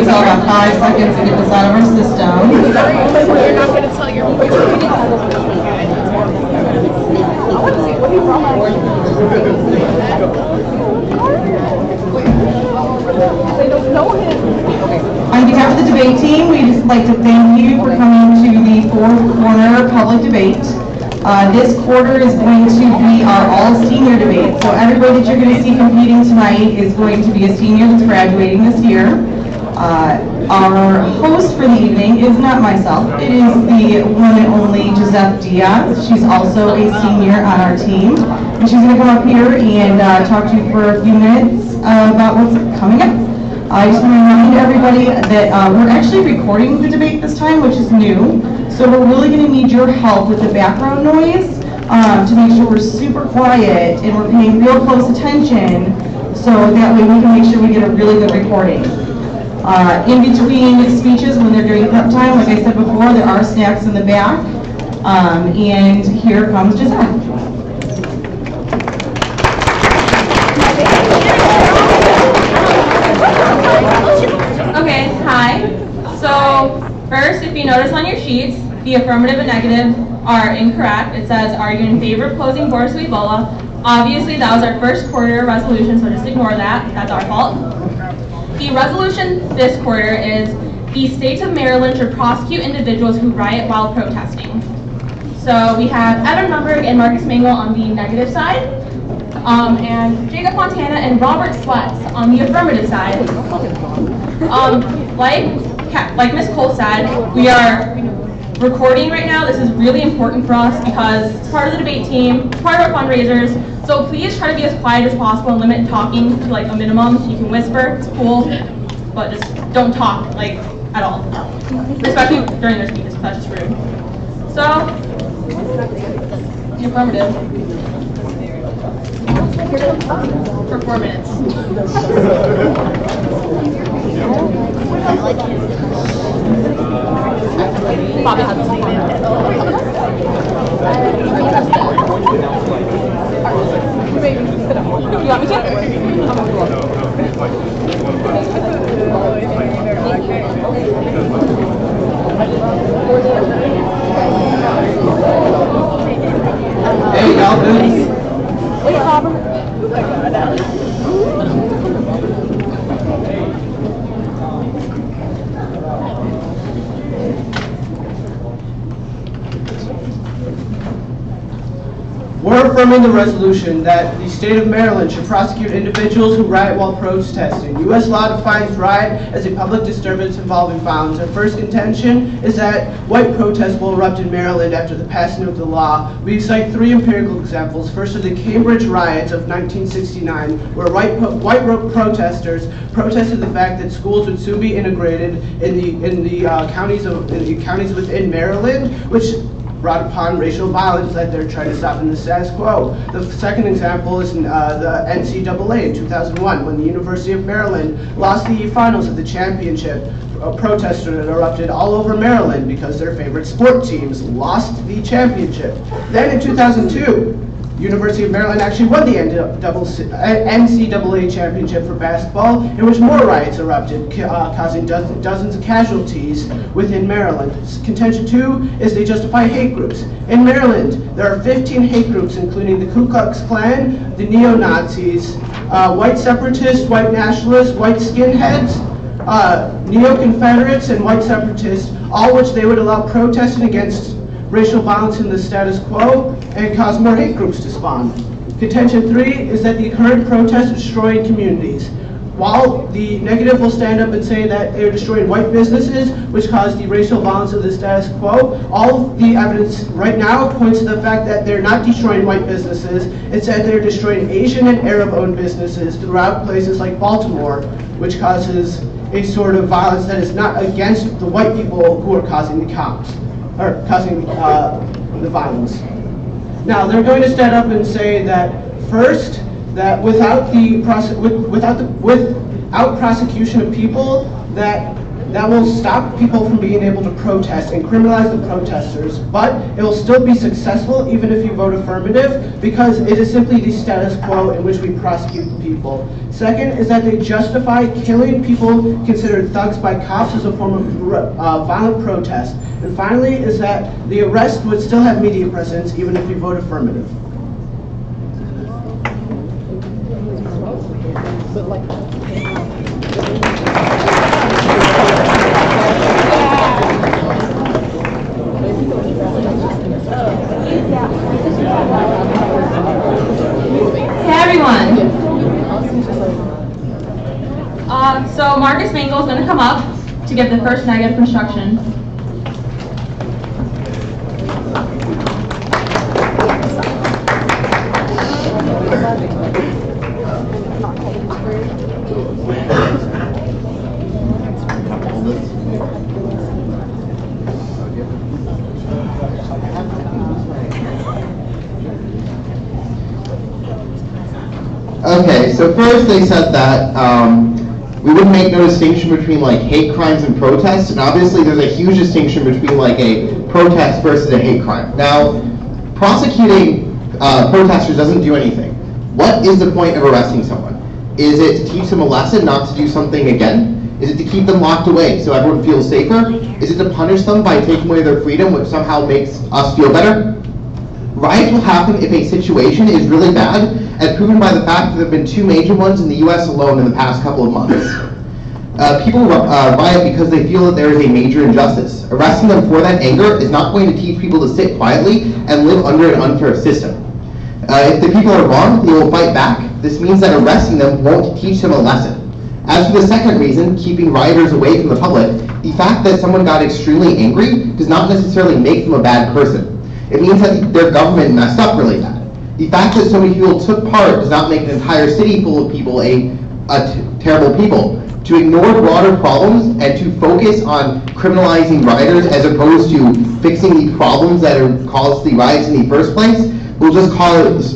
still about 5 seconds to get this out of our system. You're not going to tell your They don't know him. On behalf of the debate team, we'd just like to thank you for coming to the fourth corner public debate. This quarter is going to be our all-senior debate. So everybody that you're going to see competing tonight is going to be a senior that's graduating this year. Our host for the evening is not myself. It is the one and only Joseph Diaz. She's also a senior on our team. And she's going to come up here and talk to you for a few minutes about what's coming up. I just want to remind everybody that we're actually recording the debate this time, which is new. So we're really going to need your help with the background noise to make sure we're super quiet and we're paying real close attention, so that way we can make sure we get a really good recording. In between speeches, when they're doing prep time, like I said before, there are snacks in the back. And here comes Giselle. Okay, hi. So first, if you notice on your sheets, the affirmative and negative are incorrect. It says, are you in favor of closing borders to Ebola? Obviously, that was our first quarter resolution, so just ignore that. That's our fault. The resolution this quarter is, the state of Maryland should prosecute individuals who riot while protesting. So we have Evan Rumberg and Marcus Mangle on the negative side, and Jacob Fontana and Robert Slutz on the affirmative side. Like Ms. Cole said, we are recording right now. This is really important for us because it's part of the debate team, it's part of our fundraisers. So please try to be as quiet as possible and limit talking to like a minimum. You can whisper, it's cool, but just don't talk like at all, especially during their speeches. That's just rude. So, the affirmative for 4 minutes. Bobby has to speak. You want me to? Hey, Calvin. Hey, Robert. We're affirming the resolution that the state of Maryland should prosecute individuals who riot while protesting. U.S. law defines riot as a public disturbance involving violence. Our first contention is that white protests will erupt in Maryland after the passing of the law. We cite 3 empirical examples. First are the Cambridge riots of 1969, where white protesters protested the fact that schools would soon be integrated in the counties within Maryland, which brought upon racial violence that they're trying to stop in the status quo. The second example is the NCAA in 2001, when the University of Maryland lost the finals of the championship. A protester that erupted all over Maryland because their favorite sport teams lost the championship. Then in 2002, University of Maryland actually won the NCAA championship for basketball, in which more riots erupted, causing dozens of casualties within Maryland. Contention 2 is they justify hate groups. In Maryland, there are 15 hate groups, including the Ku Klux Klan, the neo-Nazis, white separatists, white nationalists, white skinheads, neo-Confederates, and white separatists, all which they would allow protesting against racial violence in the status quo and cause more hate groups to spawn. Contention 3 is that the current protests are destroying communities. While the negative will stand up and say that they're destroying white businesses, which cause the racial violence of the status quo, all the evidence right now points to the fact that they're not destroying white businesses. Instead, they're destroying Asian and Arab-owned businesses throughout places like Baltimore, which causes a sort of violence that is not against the white people who are causing the the violence. Now, they're going to stand up and say that first, that without prosecution of people, that that will stop people from being able to protest and criminalize the protesters, but it will still be successful even if you vote affirmative, because it is simply the status quo in which we prosecute the people. Second is that they justify killing people considered thugs by cops as a form of violent protest. And finally is that the arrest would still have media presence even if you vote affirmative. Hey everyone. So Marcus Mangle is going to come up to give the first negative construction. Okay, so first they said that we wouldn't make no distinction between like hate crimes and protests, and obviously there's a huge distinction between like a protest versus a hate crime. Now, prosecuting protesters doesn't do anything. What is the point of arresting someone? Is it to teach them a lesson not to do something again? Is it to keep them locked away so everyone feels safer? Is it to punish them by taking away their freedom, which somehow makes us feel better? Riots will happen if a situation is really bad, as proven by the fact that there have been 2 major ones in the US alone in the past couple of months. People riot because they feel that there is a major injustice. Arresting them for that anger is not going to teach people to sit quietly and live under an unfair system. If the people are wrong, they will fight back. This means that arresting them won't teach them a lesson. As for the second reason, keeping rioters away from the public, the fact that someone got extremely angry does not necessarily make them a bad person. It means that their government messed up really bad. The fact that so many people took part does not make an entire city full of people terrible people. To ignore broader problems and to focus on criminalizing rioters as opposed to fixing the problems that have caused the riots in the first place will just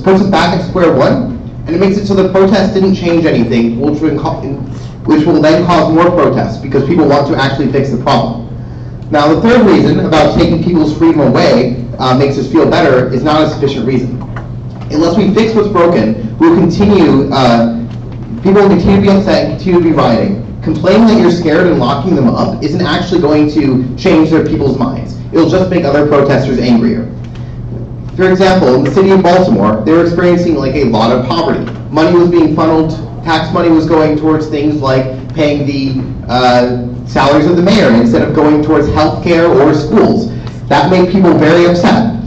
puts us back at square one, and it makes it so the protests didn't change anything, which will then cause more protests because people want to actually fix the problem. Now, the third reason about taking people's freedom away makes us feel better is not a sufficient reason. Unless we fix what's broken, we'll continue, people will continue to be upset and continue to be rioting. Complaining that you're scared and locking them up isn't actually going to change their people's minds. It'll just make other protesters angrier. For example, in the city of Baltimore, they were experiencing like a lot of poverty. Money was being funneled, tax money was going towards things like paying the salaries of the mayor instead of going towards healthcare or schools. That made people very upset.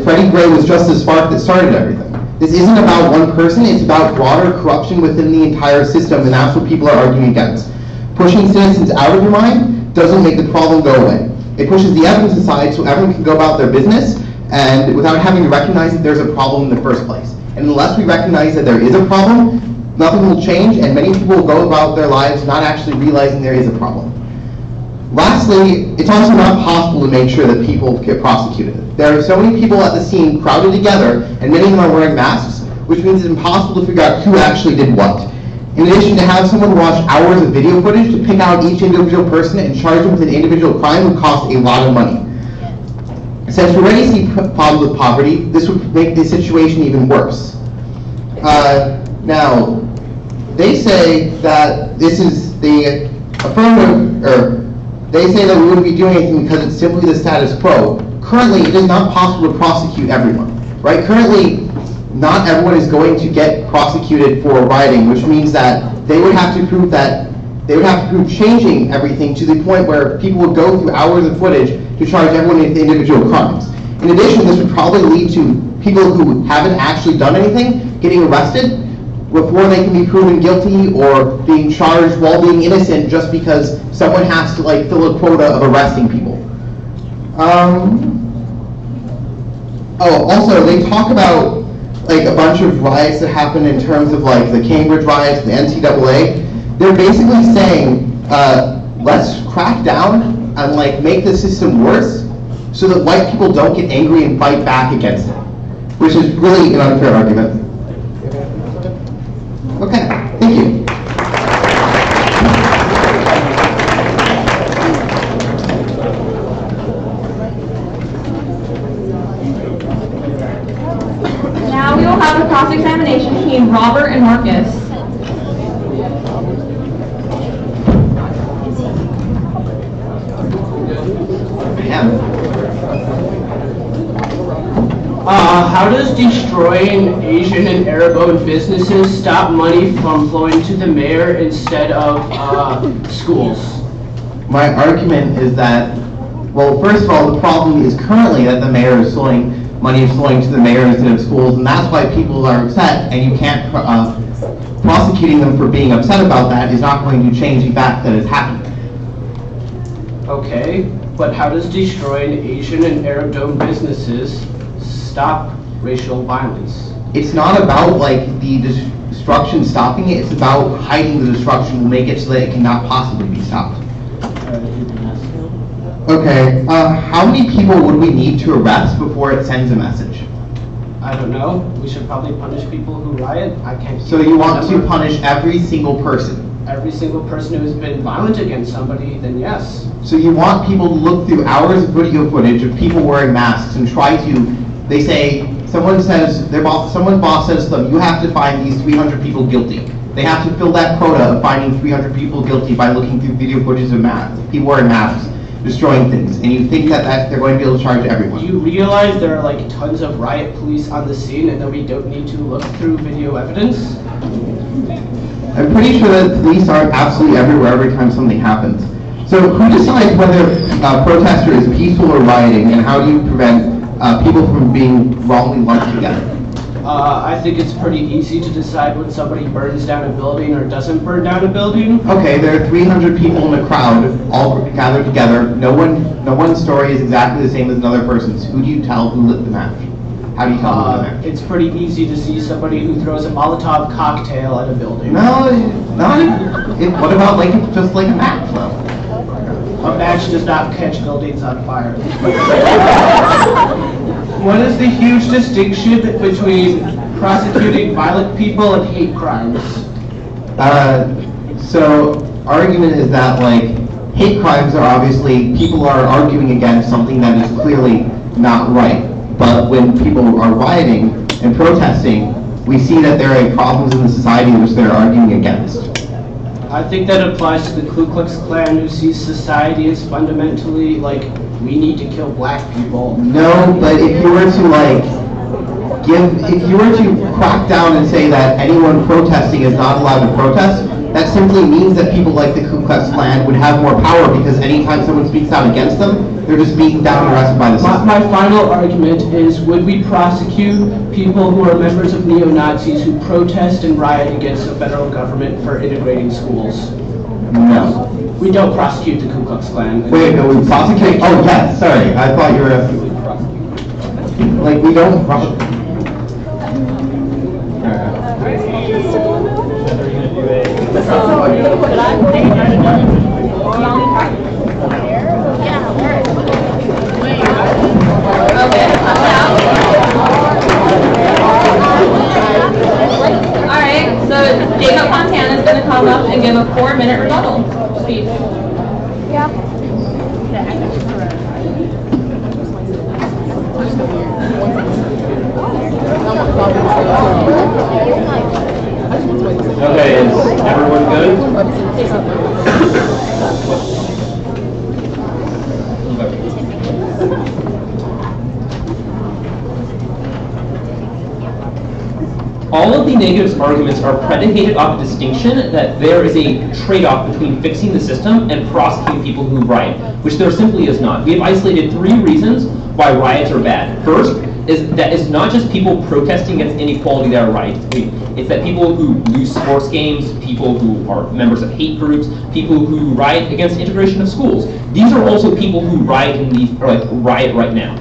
Freddie Gray was just the spark that started everything. This isn't about one person, it's about broader corruption within the entire system, and that's what people are arguing against. Pushing citizens out of your mind doesn't make the problem go away. It pushes the evidence aside so everyone can go about their business and without having to recognize that there's a problem in the first place. And unless we recognize that there is a problem, nothing will change, and many people will go about their lives not actually realizing there is a problem. Lastly, it's also not possible to make sure that people get prosecuted. There are so many people at the scene crowded together, and many of them are wearing masks, which means it's impossible to figure out who actually did what. In addition, to have someone watch hours of video footage to pick out each individual person and charge them with an individual crime would cost a lot of money. Since we already see problems with poverty, this would make the situation even worse. Now, they say that this is the affirmative, or they say that we wouldn't be doing anything because it's simply the status quo. Currently, it is not possible to prosecute everyone, right? Currently, not everyone is going to get prosecuted for rioting, which means that they would have to prove changing everything to the point where people would go through hours of footage to charge everyone with individual crimes. In addition, this would probably lead to people who haven't actually done anything getting arrested before they can be proven guilty or being charged while being innocent just because someone has to like fill a quota of arresting people. Also, they talk about like a bunch of riots that happened in terms of like the Cambridge riots, the NCAA. They're basically saying, let's crack down and like make the system worse so that white people don't get angry and fight back against it, which is really an unfair argument. Okay, thank you. cross-examination between Robert and Marcus. How does destroying Asian and Arab-owned businesses stop money from flowing to the mayor instead of schools? My argument is that, well, first of all, the problem is currently that the mayor is money is flowing to the mayor instead of schools, and that's why people are upset, and you can't, prosecuting them for being upset about that is not going to change the fact that it's happening. Okay, but how does destroying Asian and Arab-owned businesses stop racial violence? It's not about like the destruction stopping it, it's about hiding the destruction will make it so that it cannot possibly be stopped. Okay, how many people would we need to arrest before it sends a message? I don't know. We should probably punish people who riot. I can't. So you want to punish every single person? Every single person who has been violent against somebody, then yes. So you want people to look through hours of video footage of people wearing masks and try to, they say, someone's boss says to them, you have to find these 300 people guilty. They have to fill that quota of finding 300 people guilty by looking through video footage of people wearing masks, destroying things, and you think that they're going to be able to charge everyone. Do you realize there are like tons of riot police on the scene and that we don't need to look through video evidence? I'm pretty sure that police are absolutely everywhere every time something happens. So who decides whether a protester is peaceful or rioting, and how do you prevent people from being wrongly lumped together? I think it's pretty easy to decide when somebody burns down a building or doesn't burn down a building. Okay, there are 300 people in a crowd all gathered together. No one's story is exactly the same as another person's. Who do you tell who lit the match? How do you tell who lit the match? It's pretty easy to see somebody who throws a Molotov cocktail at a building. No, what about like just like a match though? A match does not catch buildings on fire. What is the huge distinction between prosecuting violent people and hate crimes? So argument is that like hate crimes are obviously people are arguing against something that is clearly not right. But when people are rioting and protesting, we see that there are problems in the society which they're arguing against. I think that applies to the Ku Klux Klan, who sees society as fundamentally like, we need to kill black people. No, but if you were to crack down and say that anyone protesting is not allowed to protest, that simply means that people like the Ku Klux Klan would have more power because anytime someone speaks out against them, they're just beaten down and arrested by the system. My final argument is, would we prosecute people who are members of neo-Nazis who protest and riot against the federal government for integrating schools? No. We don't prosecute the Ku Klux Klan. Wait, no, we prosecute? Oh, yes, sorry. I thought you were asking. Like, we don't prosecute. Alright, so Jacob Fontana is going to come up and give a 4-minute rebuttal speech. Okay, is everyone good? All of the negative arguments are predicated off the distinction that there is a trade-off between fixing the system and prosecuting people who riot, which there simply is not. We have isolated 3 reasons why riots are bad. First, is that it's not just people protesting against inequality that are riots. It's that people who lose sports games, people who are members of hate groups, people who riot against integration of schools. These are also people who riot riot right now.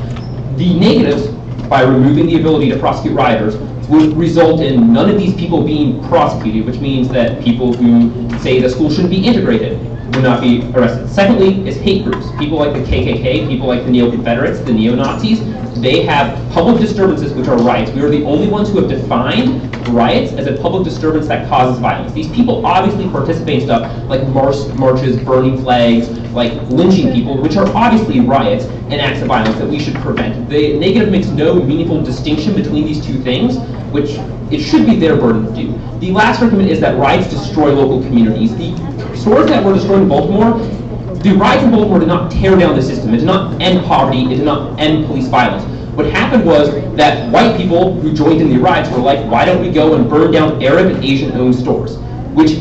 The negatives, by removing the ability to prosecute rioters, would result in none of these people being prosecuted, which means that people who say the school shouldn't be integrated would not be arrested. Secondly, is hate groups. People like the KKK, people like the Neo-Confederates, the Neo-Nazis, they have public disturbances which are riots. We are the only ones who have defined riots as a public disturbance that causes violence. These people obviously participate in stuff like marches, burning flags, like lynching people, which are obviously riots and acts of violence that we should prevent. The negative makes no meaningful distinction between these two things, which it should be their burden to do. The last argument is that riots destroy local communities. The stores that were destroyed in Baltimore, the riots in Baltimore did not tear down the system. It did not end poverty. It did not end police violence. What happened was that white people who joined in the riots were like, why don't we go and burn down Arab and Asian-owned stores? Which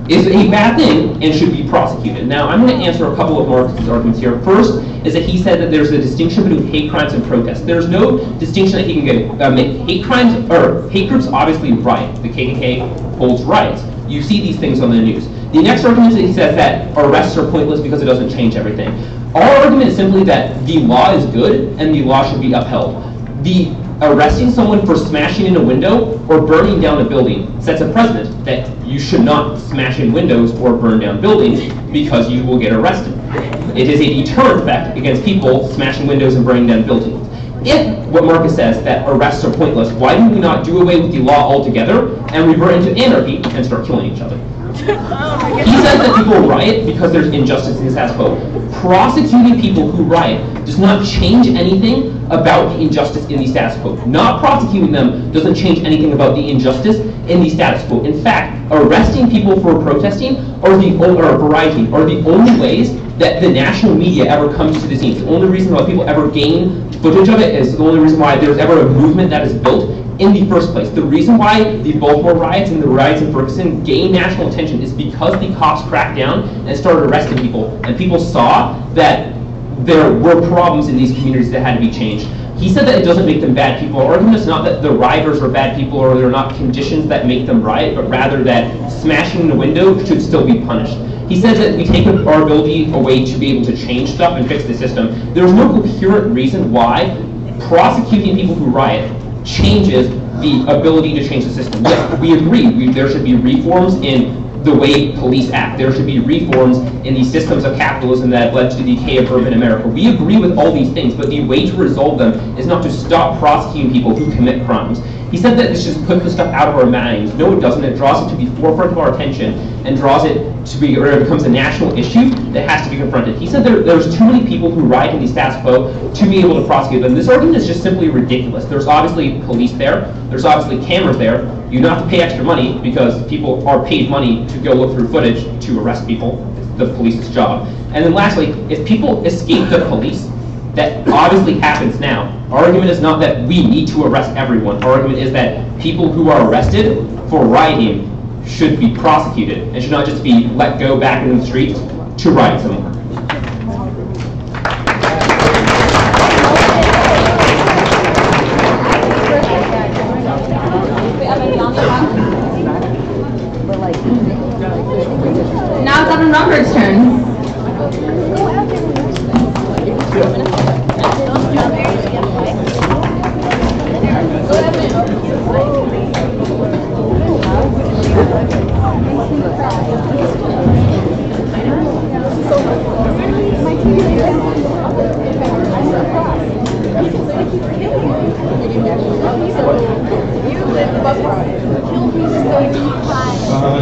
is a bad thing and should be prosecuted. Now, I'm going to answer a couple of Marx's arguments here. First is that he said that there's a distinction between hate crimes and protests. There's no distinction that he can make. Hate crimes, or hate groups obviously riot. The KKK holds riots. You see these things on the news. The next argument is that he says that arrests are pointless because it doesn't change everything. Our argument is simply that the law is good and the law should be upheld. The arresting someone for smashing in a window or burning down a building sets a precedent that you should not smash in windows or burn down buildings because you will get arrested. It is a deterrent effect against people smashing windows and burning down buildings. If what Marcus says, that arrests are pointless, why do we not do away with the law altogether and revert into anarchy and start killing each other? He says that people riot because there's injustice in the status quo. Prosecuting people who riot does not change anything about the injustice in the status quo. Not prosecuting them doesn't change anything about the injustice in the status quo. In fact, arresting people for protesting are the only ways that the national media ever comes to the scene. The only reason why people ever gain footage of it is the only reason why there's ever a movement that is built in the first place. The reason why the Baltimore riots and the riots in Ferguson gained national attention is because the cops cracked down and started arresting people, and people saw that there were problems in these communities that had to be changed. He said that it doesn't make them bad people. Our argument is not that the rioters are bad people or they're not conditions that make them riot, but rather that smashing the window should still be punished. He says that we take our ability away to be able to change stuff and fix the system. There's no coherent reason why prosecuting people who riot changes the ability to change the system. Yes, we agree there should be reforms in the way police act. There should be reforms in the systems of capitalism that have led to the decay of urban America. We agree with all these things, but the way to resolve them is not to stop prosecuting people who commit crimes. He said that this just puts the stuff out of our minds. No, it doesn't. It draws it to the forefront of our attention and draws it to be, or it becomes a national issue that has to be confronted. He said there's too many people who riot in the status quo to be able to prosecute them. This argument is just simply ridiculous. There's obviously police there. There's obviously cameras there. You don't have to pay extra money because people are paid money to go look through footage to arrest people. It's the police's job. And then lastly, if people escape the police, that obviously happens now. Our argument is not that we need to arrest everyone. Our argument is that people who are arrested for rioting should be prosecuted and should not just be let go back into the streets to riot somewhere. Now it's Evan Romberg's turn.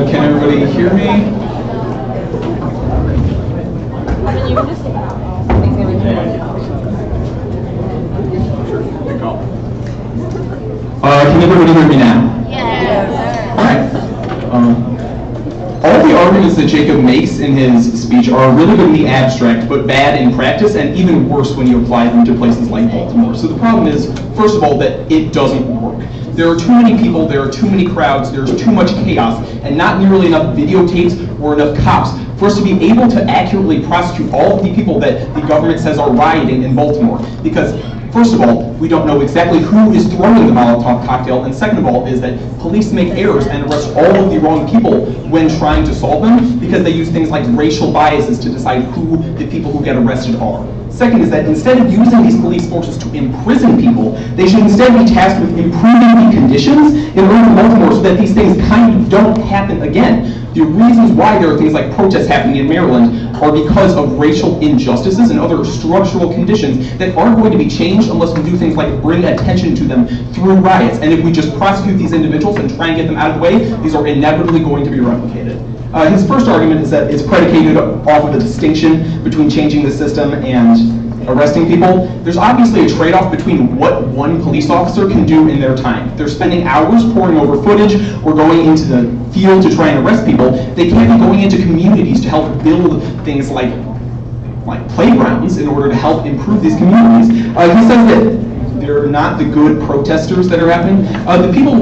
Can everybody hear me? Can everybody hear me now? Yes. All right. All the arguments that Jacob makes in his speech are really good in the abstract, but bad in practice, and even worse when you apply them to places like Baltimore. So the problem is, first of all, that it doesn't work. There are too many people, there are too many crowds, there's too much chaos, and not nearly enough videotapes or enough cops for us to be able to accurately prosecute all of the people that the government says are rioting in Baltimore. Because, first of all, we don't know exactly who is throwing the Molotov cocktail, and second of all is that police make errors and arrest all of the wrong people when trying to solve them because they use things like racial biases to decide who the people who get arrested are. Second is that instead of using these police forces to imprison people, they should instead be tasked with improving the conditions in urban Baltimore so that these things kind of don't happen again. The reasons why there are things like protests happening in Maryland are because of racial injustices and other structural conditions that aren't going to be changed unless we do things like bring attention to them through riots. And if we just prosecute these individuals and try and get them out of the way, these are inevitably going to be replicated. His first argument is that it's predicated off of a distinction between changing the system and arresting people. There's obviously a trade-off between what one police officer can do in their time. They're spending hours poring over footage or going into the field to try and arrest people. They can't be going into communities to help build things like playgrounds in order to help improve these communities. He says that they're not the good protesters that are happening.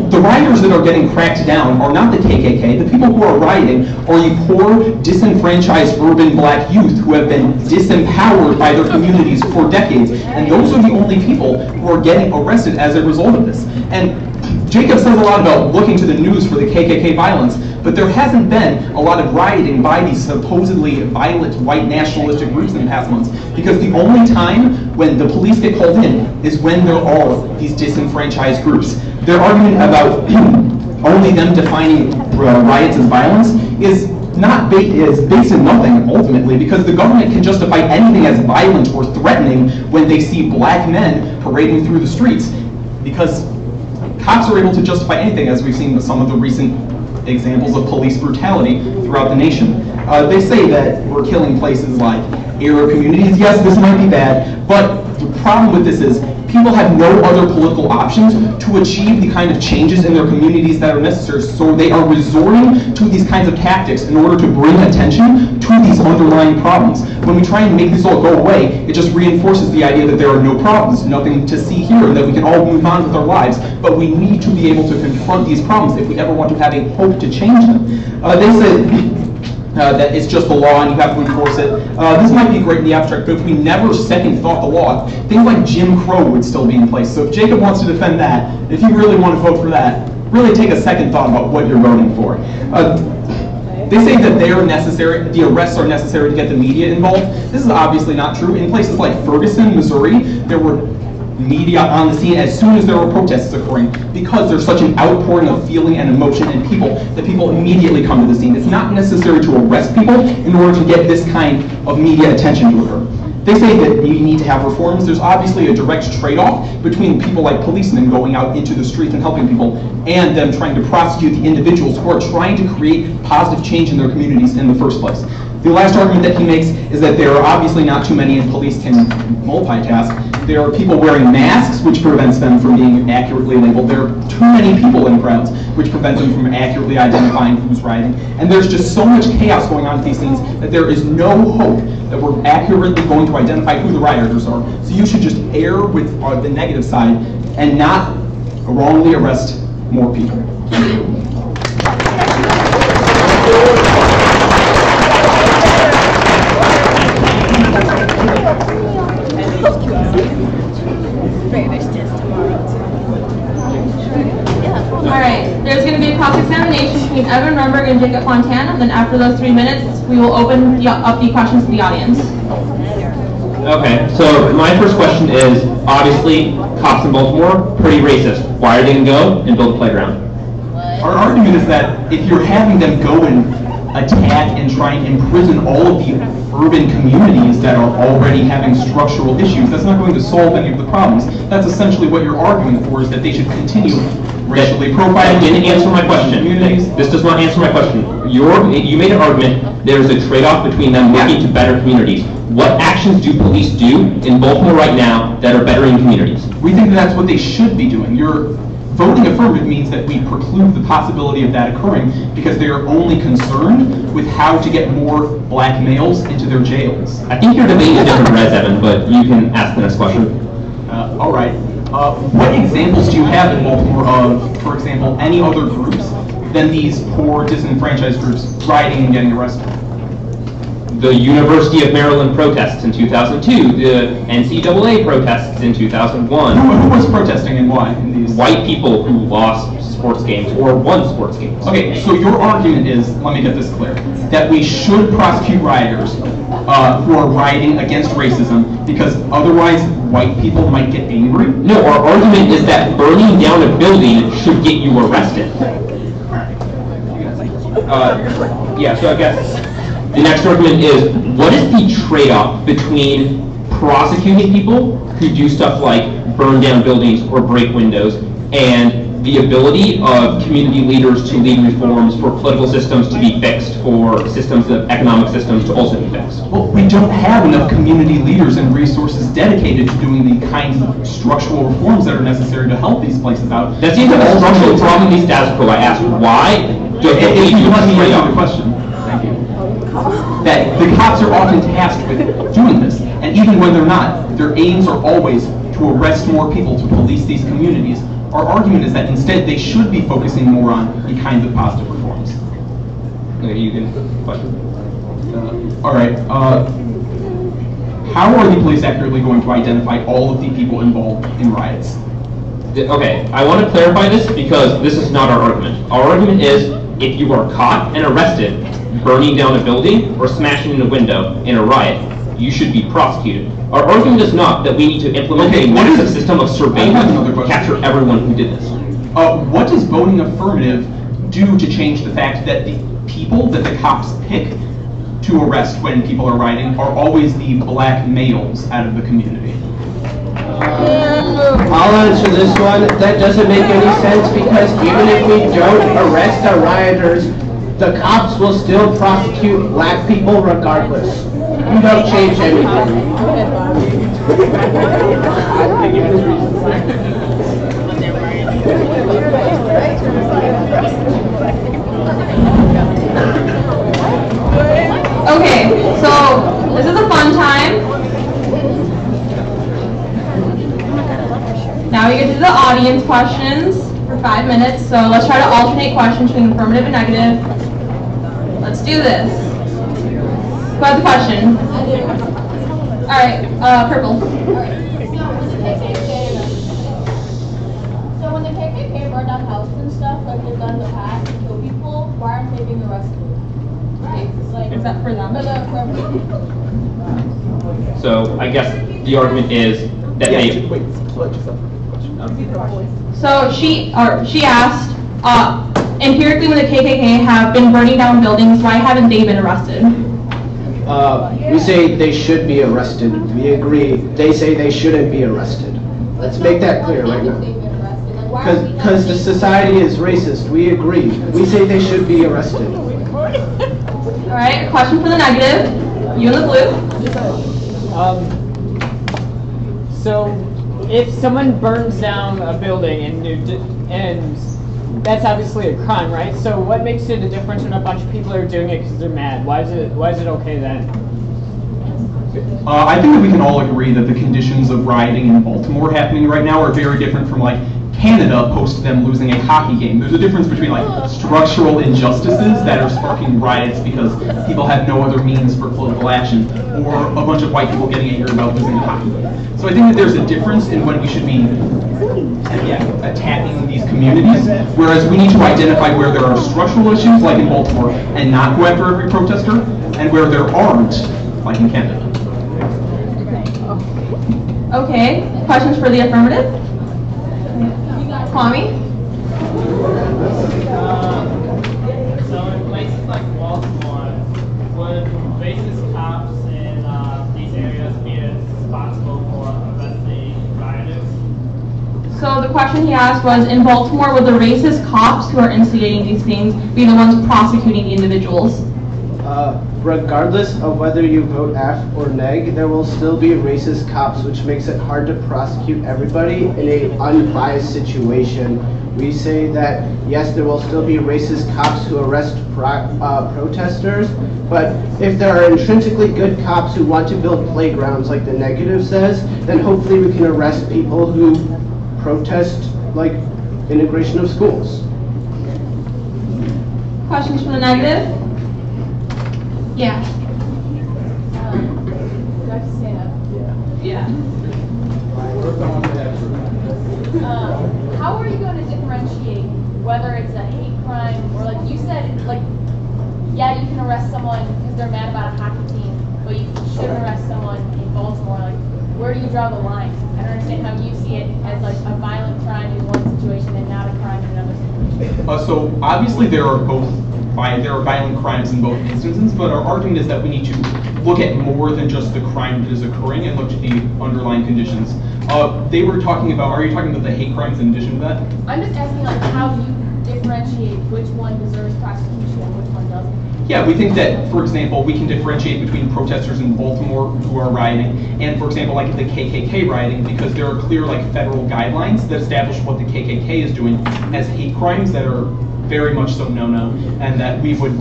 The rioters that are getting cracked down are not the KKK. The people who are rioting are you poor, disenfranchised urban black youth who have been disempowered by their communities for decades. And those are the only people who are getting arrested as a result of this. And Jacob says a lot about looking to the news for the KKK violence, but there hasn't been a lot of rioting by these supposedly violent white nationalistic groups in the past months, because the only time when the police get called in is when there are these disenfranchised groups. Their argument about only them defining riots as violence is based in nothing, ultimately, because the government can justify anything as violent or threatening when they see black men parading through the streets, because cops are able to justify anything, as we've seen with some of the recent examples of police brutality throughout the nation. They say that we're killing places like Arab communities. Yes, this might be bad, but the problem with this is people have no other political options to achieve the kind of changes in their communities that are necessary, so they are resorting to these kinds of tactics in order to bring attention to these underlying problems. When we try and make this all go away, it just reinforces the idea that there are no problems, nothing to see here, and that we can all move on with our lives. But we need to be able to confront these problems if we ever want to have a hope to change them. They say that it's just the law and you have to enforce it. This might be great in the abstract, but if we never second thought the law, things like Jim Crow would still be in place. So if Jacob wants to defend that, if you really want to vote for that, really take a second thought about what you're voting for. They say that they are necessary, the arrests are necessary to get the media involved. This is obviously not true. In places like Ferguson, Missouri, there were media on the scene as soon as there were protests occurring, because there's such an outpouring of feeling and emotion in people that people immediately come to the scene. It's not necessary to arrest people in order to get this kind of media attention to occur. They say that you need to have reforms. There's obviously a direct trade-off between people like policemen going out into the streets and helping people and them trying to prosecute the individuals who are trying to create positive change in their communities in the first place. The last argument that he makes is that there are obviously not too many, and police can multitask. There are people wearing masks, which prevents them from being accurately labeled. There are too many people in crowds, which prevents them from accurately identifying who's rioting. And there's just so much chaos going on at these scenes that there is no hope that we're accurately going to identify who the rioters are. So you should just err with the negative side and not wrongly arrest more people. Alright, there's going to be a cross-examination between Evan Rumberg and Jacob Fontana. Then after those 3 minutes, we will open up the questions to the audience. Okay, so my first question is, obviously, cops in Baltimore, pretty racist. Why are they going to go and build a playground? Our argument is that if you're having them go and attack and try and imprison all of the urban communities that are already having structural issues, that's not going to solve any of the problems. That's essentially what you're arguing for, is that they should continue racially profiling. That didn't answer my question. This does not answer my question. You made an argument there's a trade-off between them looking to better communities. What actions do police do in Baltimore right now that are bettering communities? We think that that's what they should be doing. Voting affirmative means that we preclude the possibility of that occurring because they are only concerned with how to get more black males into their jails. I think you're debating a different res, Evan, but you can ask the next question. All right. What examples do you have in Baltimore of, for example, any other groups than these poor, disenfranchised groups rioting and getting arrested? The University of Maryland protests in 2002, the NCAA protests in 2001. Who was protesting and why in these? White people who lost sports games or won sports games. Okay, so your argument is, let me get this clear, that we should prosecute rioters who are rioting against racism because otherwise white people might get angry? No, our argument is that burning down a building should get you arrested. Yeah, so I guess The next argument is, what is the trade-off between prosecuting people who do stuff like burn down buildings or break windows and the ability of community leaders to lead reforms for political systems to be fixed, for systems, economic systems to also be fixed? Well, we don't have enough community leaders and resources dedicated to doing the kinds of structural reforms that are necessary to help these places out. That seems like a structural problem in the status quo. I asked why. If you let me answer the question, thank you. That the cops are often tasked with doing this, and even when they're not, their aims are always to arrest more people, to police these communities. Our argument is that instead they should be focusing more on the kinds of positive reforms. Okay, you can question. All right. How are the police accurately going to identify all of the people involved in riots? Okay, I want to clarify this because this is not our argument. Our argument is if you are caught and arrested burning down a building or smashing in a window in a riot, you should be prosecuted. Our argument is not that we need to implement a massive system of surveillance to capture everyone who did this. What does voting affirmative do to change the fact that the people that the cops pick to arrest when people are rioting are always the black males out of the community? I'll answer this one. That doesn't make any sense because even if we don't arrest our rioters, the cops will still prosecute black people regardless. You don't change anything. Okay, so this is a fun time. Now we get to the audience questions for 5 minutes. So let's try to alternate questions between affirmative and negative. Let's do this. Who has a question? All right, purple. So when the KKK burned down houses and stuff, like they've done in the past, to kill people, why aren't they being arrested? Like, Except for them. So I guess the argument is that they... Wait, So she asked, empirically when the KKK have been burning down buildings, why haven't they been arrested? We say they should be arrested. We agree. They say they shouldn't be arrested. Let's make that clear right now. Because the society is racist. We agree. We say they should be arrested. All right, a question for the negative. You in the blue. So, if someone burns down a building and that's obviously a crime, right? So, what makes it a difference when a bunch of people are doing it because they're mad? Why is it okay then? I think that we can all agree that the conditions of rioting in Baltimore happening right now are very different from like Canada post them losing a hockey game. There's a difference between like structural injustices that are sparking riots because people have no other means for political action, or a bunch of white people getting angry about losing a hockey game. So I think that there's a difference in when we should be attacking these communities, whereas we need to identify where there are structural issues, like in Baltimore, and not go after every protester, and where there aren't, like in Canada. Okay, questions for the affirmative? Kwame? So in places like Baltimore, would racist cops in these areas be responsible for arresting rioters? So the question he asked was, in Baltimore, would the racist cops who are instigating these things be the ones prosecuting the individuals? Regardless of whether you vote F or neg, there will still be racist cops, which makes it hard to prosecute everybody in an unbiased situation. We say that, yes, there will still be racist cops who arrest protesters, but if there are intrinsically good cops who want to build playgrounds, like the negative says, then hopefully we can arrest people who protest, like, integration of schools. Questions for the negative? Yeah. Yeah. How are you going to differentiate whether it's a hate crime or, like you said, like, yeah, you can arrest someone because they're mad about a hockey team, but you shouldn't arrest someone in Baltimore? Like, where do you draw the line? I don't understand how you see it as like a violent crime in one situation and not a crime in another situation. So obviously there are both there are violent crimes in both instances, but our argument is that we need to look at more than just the crime that is occurring and look to the underlying conditions. They were talking about, are you talking about the hate crimes in addition to that? I'm just asking like how you differentiate which one deserves prosecution and which one doesn't. Yeah, we think that, for example, we can differentiate between protesters in Baltimore who are rioting and, for example, like the KKK rioting, because there are clear like federal guidelines that establish what the KKK is doing as hate crimes that are very much so no-no and that we would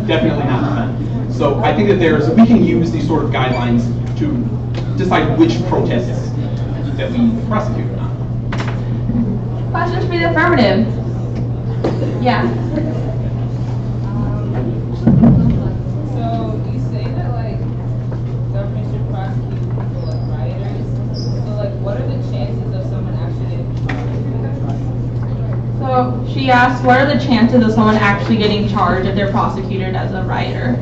definitely not defend. So I think that we can use these sort of guidelines to decide which protests that we prosecute or not. Questions for the affirmative? Yeah. So you say that like government should prosecute people like rioters. So like what are the chances of someone actually getting charged? So she asked, what are the chances of someone actually getting charged if they're prosecuted as a rioter?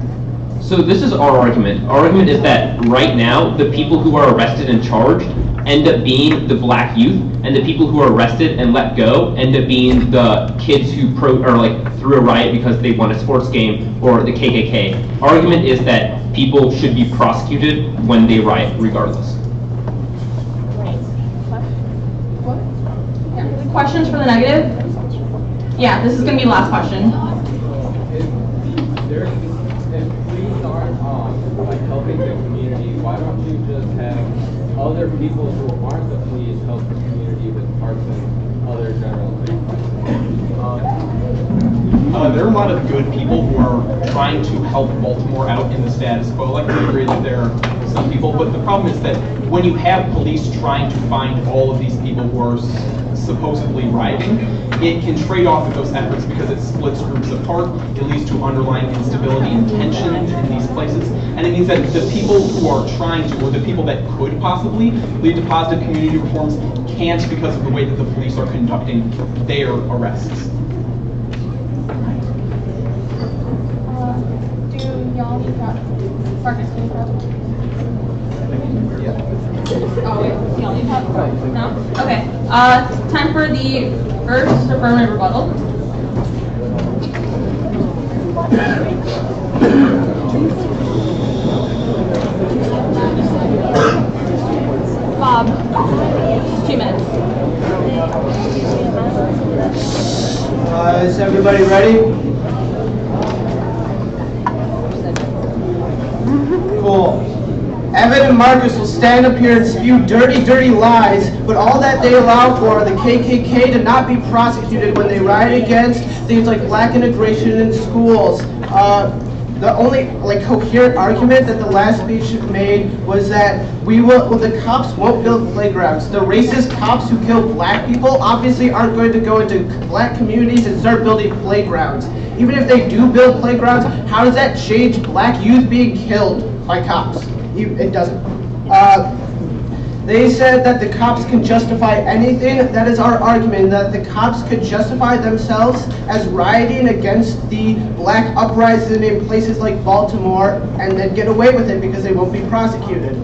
So this is our argument. Our argument is that right now, the people who are arrested and charged end up being the black youth, and the people who are arrested and let go end up being the kids who threw a riot because they won a sports game or the KKK. Our argument is that people should be prosecuted when they riot, regardless. Questions for the negative? Yeah, this is going to be the last question. If police aren't like helping the community, why don't you just have other people who aren't the police help the community with parks and other general things? There are a lot of good people who are trying to help Baltimore out in the status quo. Like we agree that there are some people, but the problem is that when you have police trying to find all of these people who are supposedly rioting, it can trade off with those efforts because it splits groups apart. It leads to underlying instability and tension in these places. And it means that the people who are trying to, or the people that could possibly lead to positive community reforms, can't because of the way that the police are conducting their arrests. Do y'all need Marcus, do you need Oh, wait, y'all need help? No? Okay. Time for the first affirmative rebuttal. Bob, 2 minutes. Is everybody ready? Cool. Evan and Marcus will stand up here and spew dirty, dirty lies, but all that they allow for are the KKK to not be prosecuted when they riot against things like black integration in schools. The only coherent argument that the last speech made was that the cops won't build playgrounds. The racist cops who kill black people obviously aren't going to go into black communities and start building playgrounds. Even if they do build playgrounds, how does that change black youth being killed by cops? It doesn't. They said that the cops can justify anything. That is our argument, that the cops could justify themselves as rioting against the black uprising in places like Baltimore and then get away with it because they won't be prosecuted.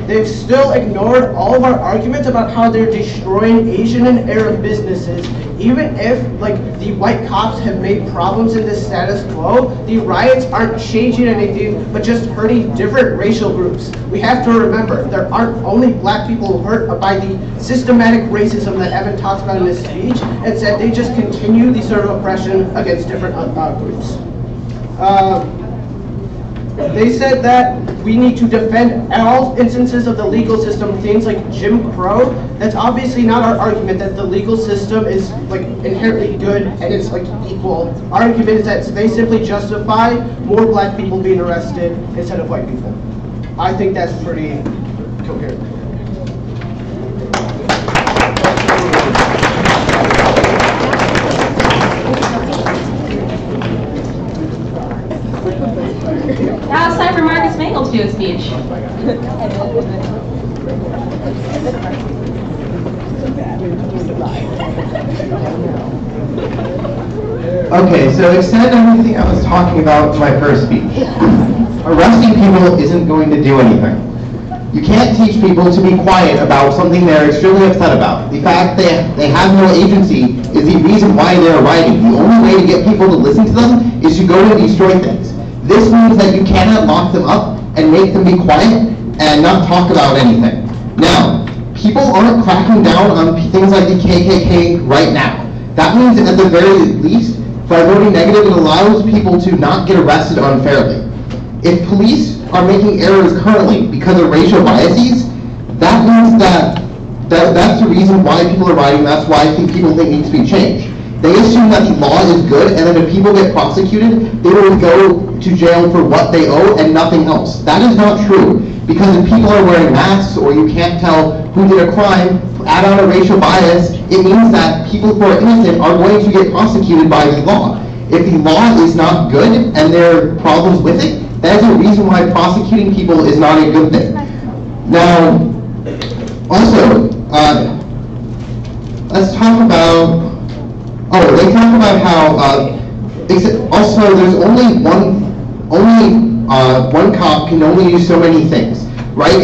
They've still ignored all of our arguments about how they're destroying Asian and Arab businesses. Even if the white cops have made problems in this status quo, the riots aren't changing anything but just hurting different racial groups. We have to remember there aren't only black people hurt by the systematic racism that Evan talks about in his speech, and said they just continue the sort of oppression against different groups. They said that we need to defend all instances of the legal system, things like Jim Crow. That's obviously not our argument, that the legal system is inherently good and it's equal. Our argument is that they simply justify more black people being arrested instead of white people. I think that's pretty coherent. Now it's time for Marcus Mangle to do a speech. Okay, so extend everything I was talking about to my first speech. Arresting people isn't going to do anything. You can't teach people to be quiet about something they're extremely upset about. The fact they have no agency is the reason why they're rioting. The only way to get people to listen to them is to go and destroy things. This means that you cannot lock them up and make them be quiet and not talk about anything. Now, people aren't cracking down on things like the KKK right now. That means at the very least, by voting negative, it allows people to not get arrested unfairly. If police are making errors currently because of racial biases, that means that's the reason why people are rioting. That's why I think people think needs to be changed. They assume that the law is good, and then if people get prosecuted, they will go to jail for what they owe and nothing else. That is not true, because if people are wearing masks or you can't tell who did a crime, add on a racial bias, it means that people who are innocent are going to get prosecuted by the law. If the law is not good and there are problems with it, that is a reason why prosecuting people is not a good thing. Now, also, let's talk about, they talk about how, also there's only one cop can only do so many things, right?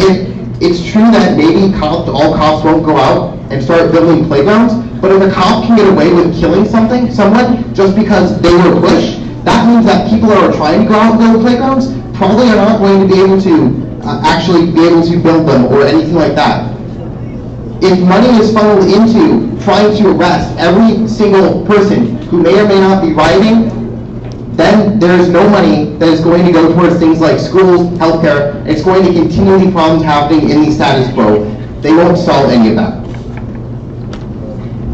It's true that maybe all cops won't go out and start building playgrounds, but if a cop can get away with killing someone just because they were pushed, that means that people who are trying to go out and build playgrounds probably are not going to be able to actually be able to build them or anything like that. If money is funneled into trying to arrest every single person who may or may not be rioting, then there is no money that is going to go towards things like schools, healthcare. It's going to continue the problems happening in the status quo. They won't solve any of that.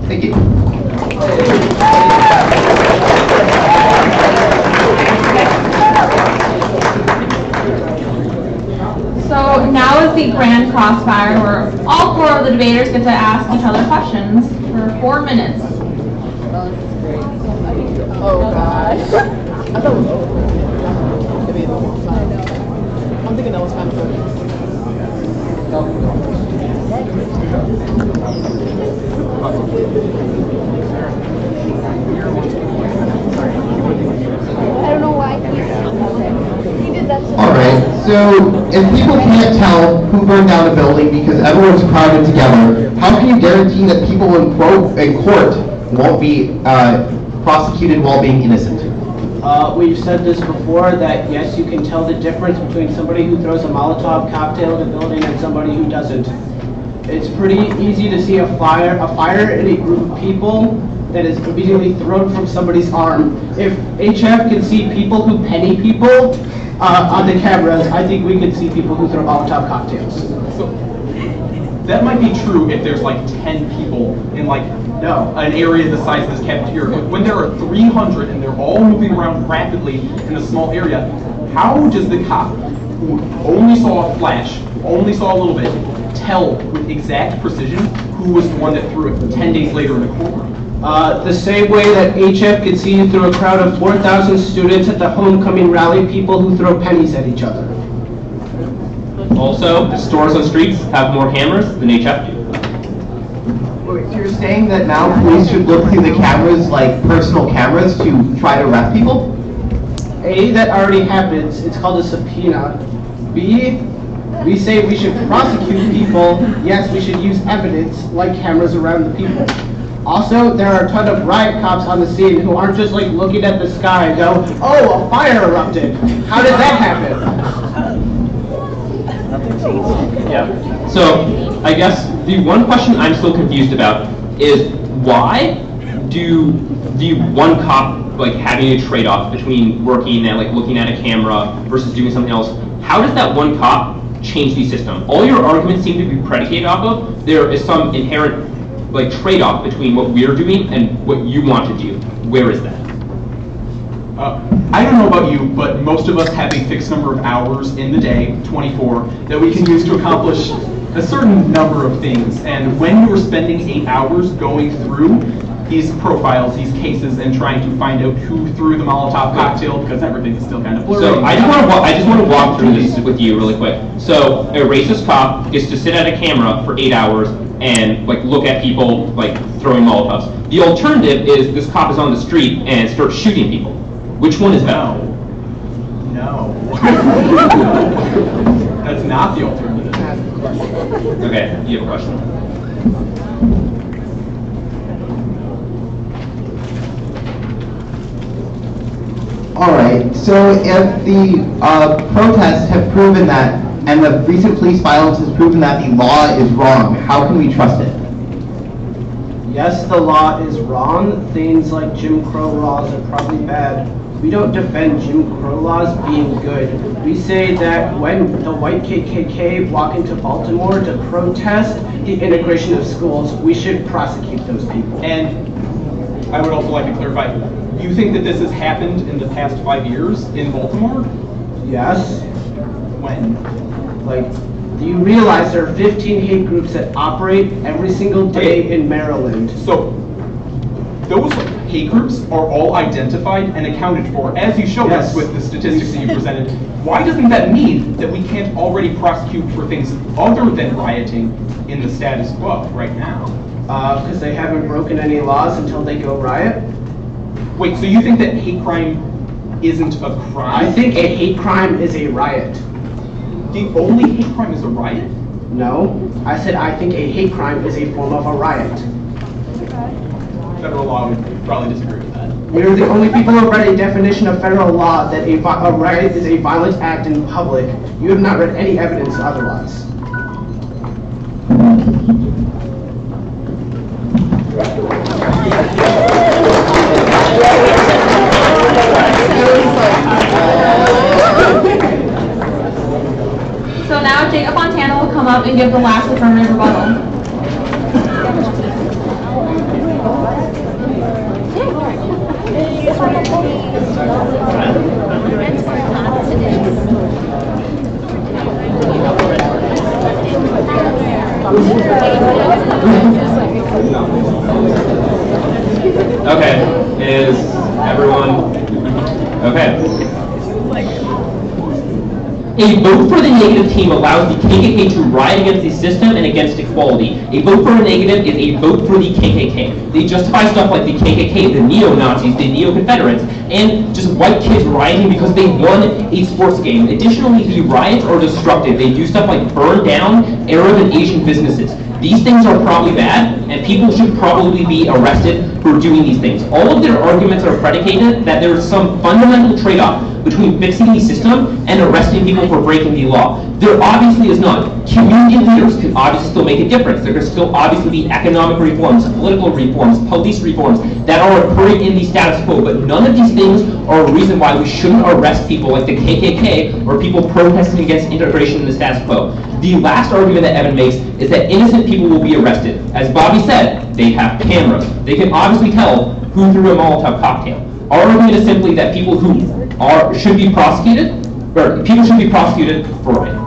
Thank you. So now is the grand crossfire where all four of the debaters get to ask each other questions for 4 minutes. Oh gosh. I thought it was over. I'm thinking that was kind of good. I don't know why he did that. Alright, so if people can't tell who burned down a building because everyone's crowded together, how can you guarantee that people in court won't be prosecuted while being innocent? We've said this before, that yes, you can tell the difference between somebody who throws a Molotov cocktail at a building and somebody who doesn't. It's pretty easy to see a fire in a group of people that is immediately thrown from somebody's arm. If HF can see people who penny people on the cameras, I think we could see people who throw Molotov cocktails. So that might be true if there's like 10 people in like an area the size of this cafeteria. But when there are 300 and they're all moving around rapidly in a small area, how does the cop, who only saw a flash, who only saw a little bit, tell with exact precision who was the one that threw it 10 days later in a courtroom? The same way that HF could see through a crowd of 4,000 students at the homecoming rally, people who throw pennies at each other. Also, the stores on streets have more cameras than HF do. Wait, so you're saying that now police should look through the cameras, like personal cameras, to try to arrest people? A, that already happens. It's called a subpoena. B, we say we should prosecute people. Yes, we should use evidence like cameras around the people. Also, there are a ton of riot cops on the scene who aren't just like looking at the sky and go, oh, a fire erupted. How did that happen? Yeah. So I guess the one question I'm still confused about is why do the one cop like having a trade-off between working and like looking at a camera versus doing something else? How does that one cop change the system? All your arguments seem to be predicated off of there is some inherent like trade-off between what we're doing and what you want to do. Where is that? I don't know about you, but most of us have a fixed number of hours in the day, 24, that we can use to accomplish a certain number of things. And when you're spending 8 hours going through these profiles, these cases, and trying to find out who threw the Molotov cocktail, because everything is still kind of blurry. So I just want to walk through this with you really quick. So a racist cop gets to sit at a camera for 8 hours and like look at people like throwing Molotovs. The alternative is this cop is on the street and starts shooting people. Which one is better? No. That's not the alternative. Okay, you have a question? All right, so if the protests have proven that, and the recent police violence has proven that the law is wrong, how can we trust it? Yes, the law is wrong. Things like Jim Crow laws are probably bad. We don't defend Jim Crow laws being good. We say that when the white KKK walk into Baltimore to protest the integration of schools, we should prosecute those people. And I would also like to clarify, you think that this has happened in the past 5 years in Baltimore? Yes. When? Like, do you realize there are 15 hate groups that operate every single day in Maryland? So, those hate groups are all identified and accounted for, as you showed us with the statistics that you presented. Why doesn't that mean that we can't already prosecute for things other than rioting in the status quo right now? Because they haven't broken any laws until they go riot? Wait, so you think that hate crime isn't a crime? I think a hate crime is a riot. The only hate crime is a riot? No, I said I think a hate crime is a form of a riot. Federal law would probably disagree with that. We're the only people who have read a definition of federal law that a riot is a violent act in public. You have not read any evidence otherwise. So now Jacob Montana will come up and give the last affirmative rebuttal. Okay, is everyone, okay. A vote for the negative team allows the KKK to riot against the system and against equality. A vote for a negative is a vote for the KKK. They justify stuff like the KKK, the neo-Nazis, the neo-Confederates, and just white kids rioting because they won a sports game. Additionally, the riots are destructive. They do stuff like burn down Arab and Asian businesses. These things are probably bad, and people should probably be arrested for doing these things. All of their arguments are predicated that there is some fundamental trade-off between fixing the system and arresting people for breaking the law. There obviously is none. Community leaders can obviously still make a difference. There can still obviously be economic reforms, political reforms, police reforms that are occurring in the status quo, but none of these things are a reason why we shouldn't arrest people like the KKK or people protesting against integration in the status quo. The last argument that Evan makes is that innocent people will be arrested. As Bobby said, they have cameras. They can obviously tell who threw a Molotov cocktail. Our argument is simply that people who should be prosecuted, or people should be prosecuted for rioting.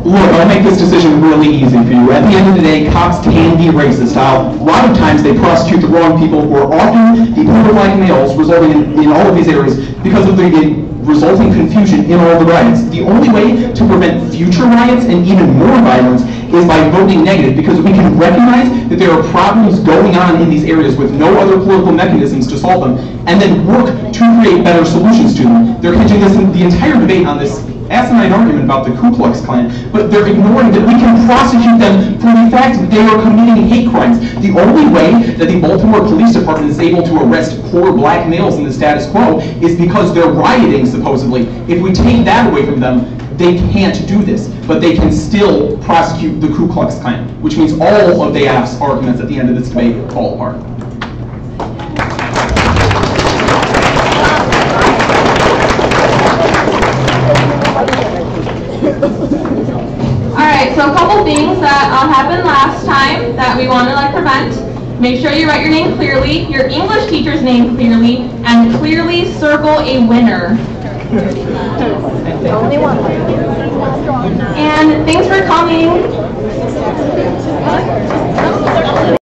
Look, I'll make this decision really easy for you. At the end of the day, cops can be racist. A lot of times they prosecute the wrong people who are often the poor black males, resulting in all of these areas because of the resulting confusion in all the riots. The only way to prevent future riots and even more violence is by voting negative, because we can recognize that there are problems going on in these areas with no other political mechanisms to solve them, and then work to create better solutions to them. They're hedging the entire debate on this asinine argument about the Ku Klux Klan, but they're ignoring that we can prosecute them for the fact that they are committing hate crimes. The only way that the Baltimore Police Department is able to arrest poor black males in the status quo is because they're rioting, supposedly. If we take that away from them, they can't do this, but they can still prosecute the Ku Klux Klan, which means all of the AF's arguments at the end of this debate fall apart. Alright, so a couple things that happened last time that we want to prevent. Make sure you write your name clearly, your English teacher's name clearly, and clearly circle a winner. Only one. And thanks for coming.